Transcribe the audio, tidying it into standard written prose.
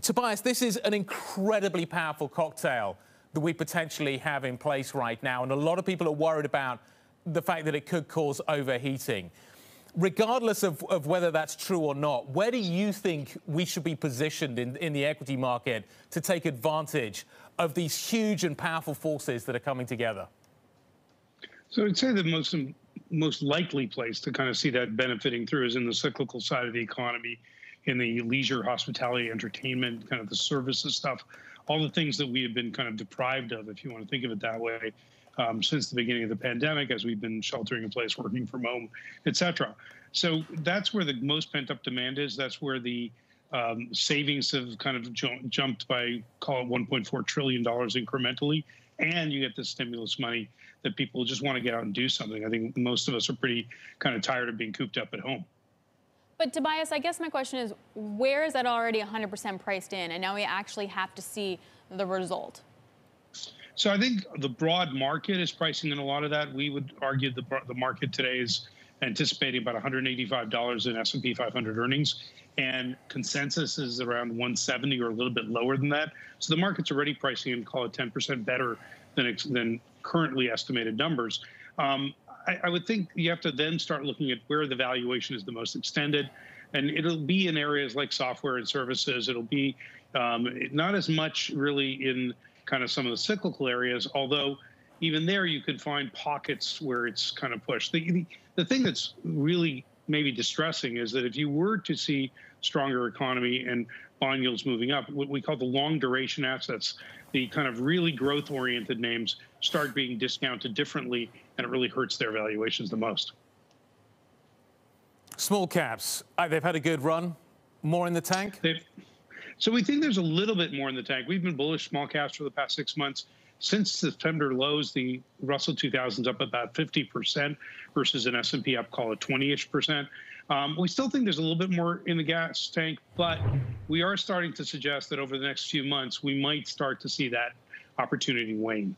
Tobias, this is an incredibly powerful cocktail that we potentially have in place right now, and a lot of people are worried about the fact that it could cause overheating. Regardless of whether that's true or not, where do you think we should be positioned in the equity market to take advantage of these huge and powerful forces that are coming together? So I'd say the most likely place to kind of see that benefiting through is in the cyclical side of the economy, in the leisure, hospitality, entertainment, kind of the services stuff, all the things that we have been kind of deprived of, if you want to think of it that way, since the beginning of the pandemic, as we've been sheltering in place, working from home, et cetera. So that's where the most pent-up demand is. That's where the savings have kind of jumped by, call it $1.4 trillion incrementally. And you get the stimulus money that people just want to get out and do something. I think most of us are pretty kind of tired of being cooped up at home. But Tobias, I guess my question is, where is that already 100% priced in? And now we actually have to see the result. So I think the broad market is pricing in a lot of that. We would argue the market today is anticipating about $185 in S&P 500 earnings, and consensus is around 170 or a little bit lower than that. So the market's already pricing in, call it 10% better than currently estimated numbers. I would think you have to then start looking at where the valuation is the most extended, and it'll be in areas like software and services. It'll be not as much really in kind of some of the cyclical areas, although even there you could find pockets where it's kind of pushed. The thing that's really maybe distressing is that if you were to see stronger economy and bond yields moving up, what we call the long duration assets, the kind of really growth oriented names, start being discounted differently, and it really hurts their valuations the most. Small caps, they've had a good run. More in the tank? So we think there's a little bit more in the tank. We've been bullish small caps for the past 6 months. Since September lows, the Russell 2000's up about 50% versus an S&P up, call it 20-ish%. We still think there's a little bit more in the gas tank, but we are starting to suggest that over the next few months, we might start to see that opportunity wane.